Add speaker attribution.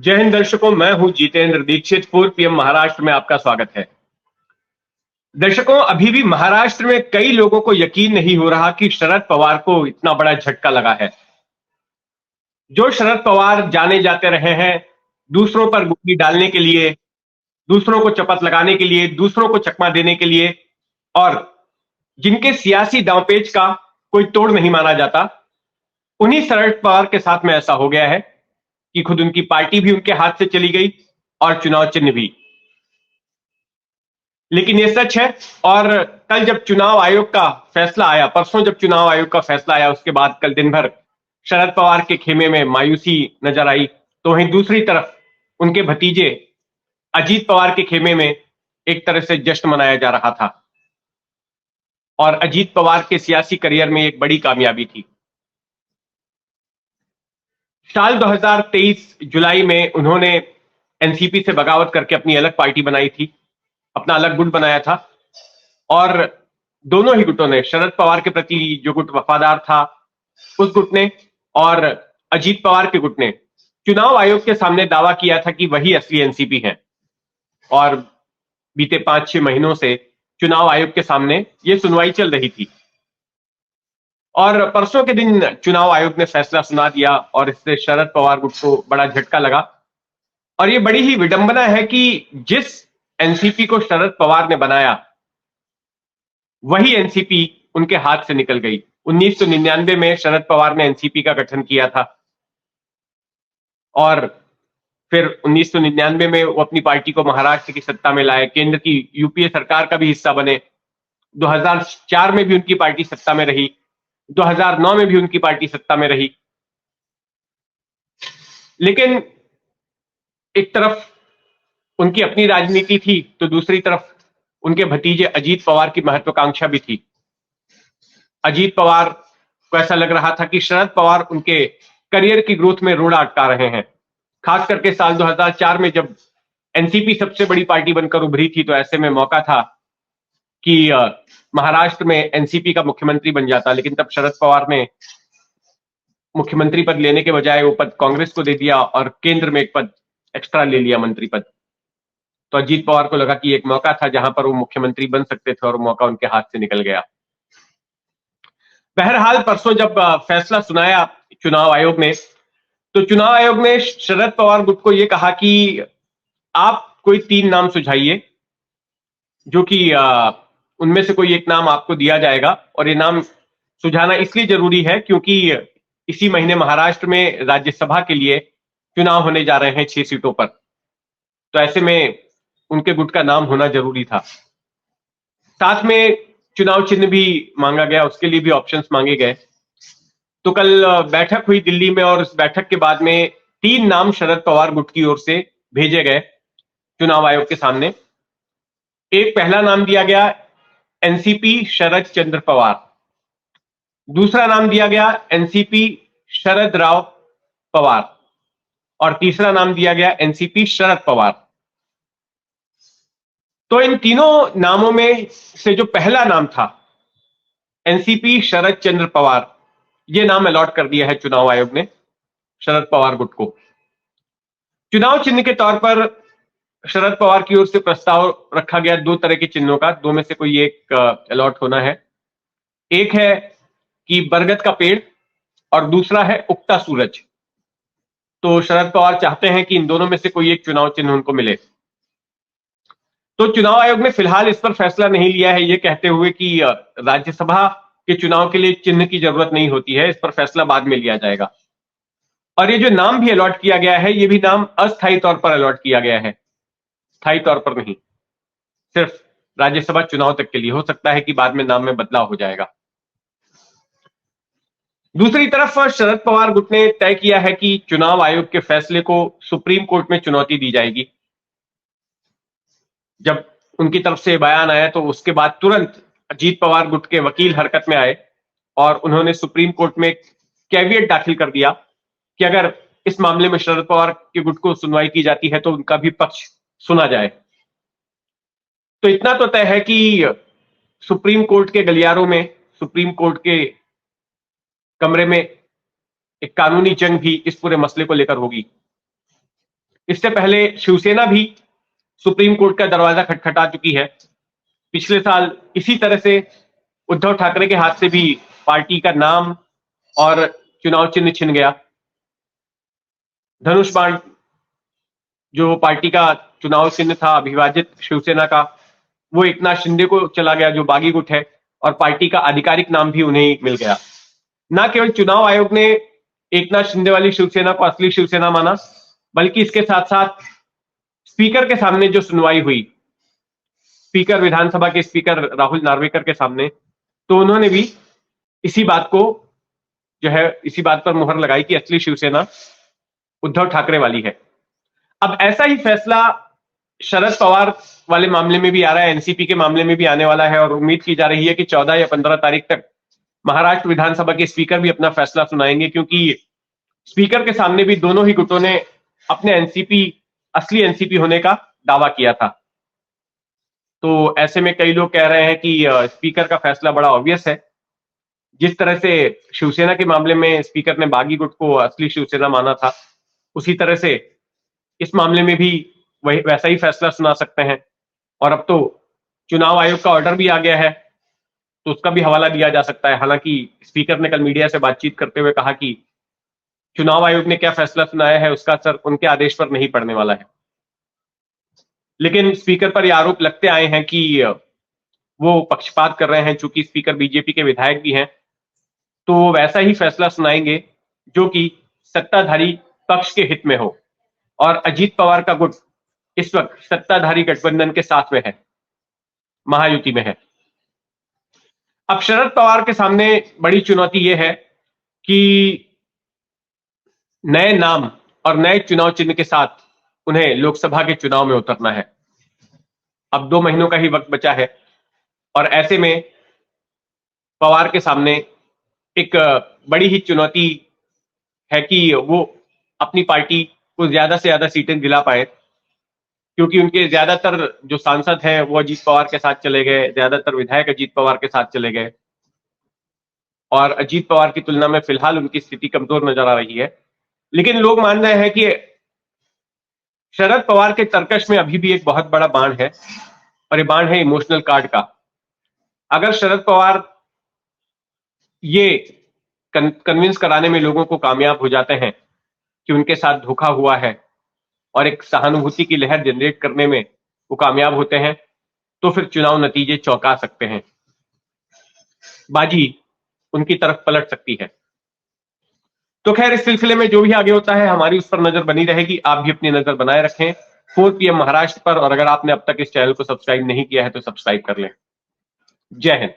Speaker 1: जय हिंद दर्शकों, मैं हूं जितेंद्र दीक्षित। पूर्व पीएम महाराष्ट्र में आपका स्वागत है। दर्शकों, अभी भी महाराष्ट्र में कई लोगों को यकीन नहीं हो रहा कि शरद पवार को इतना बड़ा झटका लगा है। जो शरद पवार जाने जाते रहे हैं दूसरों पर गुल्ली डालने के लिए, दूसरों को चपत लगाने के लिए, दूसरों को चकमा देने के लिए, और जिनके सियासी दांवपेच का कोई तोड़ नहीं माना जाता, उन्हीं शरद पवार के साथ में ऐसा हो गया है कि खुद उनकी पार्टी भी उनके हाथ से चली गई और चुनाव चिन्ह भी। लेकिन ये सच है। और कल जब चुनाव आयोग का फैसला आया, परसों जब चुनाव आयोग का फैसला आया, उसके बाद कल दिन भर शरद पवार के खेमे में मायूसी नजर आई। तो वहीं दूसरी तरफ उनके भतीजे अजीत पवार के खेमे में एक तरह से जश्न मनाया जा रहा था, और अजीत पवार के सियासी करियर में एक बड़ी कामयाबी थी। साल 2023 जुलाई में उन्होंने एनसीपी से बगावत करके अपनी अलग पार्टी बनाई थी, अपना अलग गुट बनाया था। और दोनों ही गुटों ने, शरद पवार के प्रति जो गुट वफादार था उस गुट ने, और अजीत पवार के गुट ने चुनाव आयोग के सामने दावा किया था कि वही असली एनसीपी है। और बीते 5-6 महीनों से चुनाव आयोग के सामने ये सुनवाई चल रही थी, और परसों के दिन चुनाव आयोग ने फैसला सुना दिया, और इससे शरद पवार गुट को बड़ा झटका लगा। और ये बड़ी ही विडंबना है कि जिस एनसीपी को शरद पवार ने बनाया, वही एनसीपी उनके हाथ से निकल गई। 1999 में शरद पवार ने एनसीपी का गठन किया था, और फिर 1999 में वो अपनी पार्टी को महाराष्ट्र की सत्ता में लाए, केंद्र की यूपीए सरकार का भी हिस्सा बने। 2004 में भी उनकी पार्टी सत्ता में रही, 2009 में भी उनकी पार्टी सत्ता में रही। लेकिन एक तरफ उनकी अपनी राजनीति थी, तो दूसरी तरफ उनके भतीजे अजीत पवार की महत्वाकांक्षा भी थी। अजीत पवार को ऐसा लग रहा था कि शरद पवार उनके करियर की ग्रोथ में रोड़ा अटका रहे हैं। खास करके साल 2004 में जब एनसीपी सबसे बड़ी पार्टी बनकर उभरी थी, तो ऐसे में मौका था कि महाराष्ट्र में एनसीपी का मुख्यमंत्री बन जाता। लेकिन तब शरद पवार ने मुख्यमंत्री पद लेने के बजाय वो पद कांग्रेस को दे दिया, और केंद्र में एक पद एक्स्ट्रा ले लिया, मंत्री पद। तो अजीत पवार को लगा कि एक मौका था जहां पर वो मुख्यमंत्री बन सकते थे, और वो मौका उनके हाथ से निकल गया। बहरहाल परसों जब फैसला सुनाया चुनाव आयोग ने, तो चुनाव आयोग ने शरद पवार गुट को यह कहा कि आप कोई 3 नाम सुझाइए, जो कि उनमें से कोई एक नाम आपको दिया जाएगा। और ये नाम सुझाना इसलिए जरूरी है क्योंकि इसी महीने महाराष्ट्र में राज्यसभा के लिए चुनाव होने जा रहे हैं 6 सीटों पर। तो ऐसे में उनके गुट का नाम होना जरूरी था। साथ में चुनाव चिन्ह भी मांगा गया, उसके लिए भी ऑप्शंस मांगे गए। तो कल बैठक हुई दिल्ली में, और उस बैठक के बाद में 3 नाम शरद पवार गुट की ओर से भेजे गए चुनाव आयोग के सामने। एक पहला नाम दिया गया एनसीपी शरद चंद्र पवार, दूसरा नाम दिया गया एनसीपी शरद राव पवार, और तीसरा नाम दिया गया एनसीपी शरद पवार। तो इन तीनों नामों में से जो पहला नाम था एनसीपी शरद चंद्र पवार, ये नाम अलॉट कर दिया है चुनाव आयोग ने शरद पवार गुट को। चुनाव चिन्ह के तौर पर शरद पवार की ओर से प्रस्ताव रखा गया 2 तरह के चिन्हों का, 2 में से कोई एक अलॉट होना है। एक है कि बरगद का पेड़, और दूसरा है उगता सूरज। तो शरद पवार चाहते हैं कि इन दोनों में से कोई एक चुनाव चिन्ह उनको मिले। तो चुनाव आयोग ने फिलहाल इस पर फैसला नहीं लिया है, ये कहते हुए कि राज्यसभा के चुनाव के लिए चिन्ह की जरूरत नहीं होती है, इस पर फैसला बाद में लिया जाएगा। और ये जो नाम भी अलॉट किया गया है, ये भी नाम अस्थायी तौर पर अलॉट किया गया है, स्थायी तौर पर नहीं। सिर्फ राज्यसभा चुनाव तक के लिए, हो सकता है कि बाद में नाम में बदलाव हो जाएगा। दूसरी तरफ शरद पवार गुट ने तय किया है कि चुनाव आयोग के फैसले को सुप्रीम कोर्ट में चुनौती दी जाएगी। जब उनकी तरफ से बयान आया, तो उसके बाद तुरंत अजीत पवार गुट के वकील हरकत में आए, और उन्होंने सुप्रीम कोर्ट में कैविएट दाखिल कर दिया कि अगर इस मामले में शरद पवार के गुट को सुनवाई की जाती है तो उनका भी पक्ष सुना जाए। तो इतना तो तय है कि सुप्रीम कोर्ट के गलियारों में, सुप्रीम कोर्ट के कमरे में एक कानूनी जंग भी इस पूरे मसले को लेकर होगी। इससे पहले शिवसेना भी सुप्रीम कोर्ट का दरवाजा खटखटा चुकी है। पिछले साल इसी तरह से उद्धव ठाकरे के हाथ से भी पार्टी का नाम और चुनाव चिन्ह छिन गया। धनुष बाण जो पार्टी का चुनाव चिन्ह था अविभाजित शिवसेना का, वो एकनाथ शिंदे को चला गया जो बागी गुट है, और पार्टी का आधिकारिक नाम भी उन्हें ही मिल गया। न केवल चुनाव आयोग ने एकनाथ शिंदे वाली शिवसेना को असली शिवसेना माना, बल्कि इसके साथ साथ स्पीकर के सामने जो सुनवाई हुई, स्पीकर विधानसभा के स्पीकर राहुल नार्वेकर के सामने, तो उन्होंने भी इसी बात को जो है इसी बात पर मुहर लगाई कि असली शिवसेना उद्धव ठाकरे वाली है। अब ऐसा ही फैसला शरद पवार वाले मामले में भी आ रहा है, एनसीपी के मामले में भी आने वाला है, और उम्मीद की जा रही है कि 14 या 15 तारीख तक महाराष्ट्र विधानसभा के स्पीकर भी अपना फैसला सुनाएंगे, क्योंकि स्पीकर के सामने भी दोनों ही गुटों ने अपने असली एनसीपी होने का दावा किया था। तो ऐसे में कई लोग कह रहे हैं कि स्पीकर का फैसला बड़ा ऑब्वियस है। जिस तरह से शिवसेना के मामले में स्पीकर ने बागी गुट को असली शिवसेना माना था, उसी तरह से इस मामले में भी वही वैसा ही फैसला सुना सकते हैं। और अब तो चुनाव आयोग का ऑर्डर भी आ गया है, तो उसका भी हवाला दिया जा सकता है। हालांकि स्पीकर ने कल मीडिया से बातचीत करते हुए कहा कि चुनाव आयोग ने क्या फैसला सुनाया है उसका असर उनके आदेश पर नहीं पड़ने वाला है। लेकिन स्पीकर पर यह आरोप लगते आए हैं कि वो पक्षपात कर रहे हैं। चूंकि स्पीकर बीजेपी के विधायक भी हैं, तो वो वैसा ही फैसला सुनाएंगे जो कि सत्ताधारी पक्ष के हित में हो। और अजीत पवार का गुट इस वक्त सत्ताधारी गठबंधन के साथ में है, महायुति में है। अब शरद पवार के सामने बड़ी चुनौती यह है कि नए नाम और नए चुनाव चिन्ह के साथ उन्हें लोकसभा के चुनाव में उतरना है। अब 2 महीनों का ही वक्त बचा है, और ऐसे में पवार के सामने एक बड़ी ही चुनौती है कि वो अपनी पार्टी को ज्यादा से ज्यादा सीटें दिला पाए, क्योंकि उनके ज्यादातर जो सांसद हैं वो अजीत पवार के साथ चले गए, ज्यादातर विधायक अजीत पवार के साथ चले गए, और अजीत पवार की तुलना में फिलहाल उनकी स्थिति कमजोर नजर आ रही है। लेकिन लोग मान रहे हैं कि शरद पवार के तर्कश में अभी भी एक बहुत बड़ा बाण है, और ये बाण है इमोशनल कार्ड का। अगर शरद पवार ये कन्विंस कराने में लोगों को कामयाब हो जाते हैं कि उनके साथ धोखा हुआ है, और एक सहानुभूति की लहर जनरेट करने में वो कामयाब होते हैं, तो फिर चुनाव नतीजे चौंका सकते हैं, बाजी उनकी तरफ पलट सकती है। तो खैर, इस सिलसिले में जो भी आगे होता है हमारी उस पर नजर बनी रहेगी। आप भी अपनी नजर बनाए रखें 4 PM महाराष्ट्र पर, और अगर आपने अब तक इस चैनल को सब्सक्राइब नहीं किया है तो सब्सक्राइब कर लें। जय हिंद।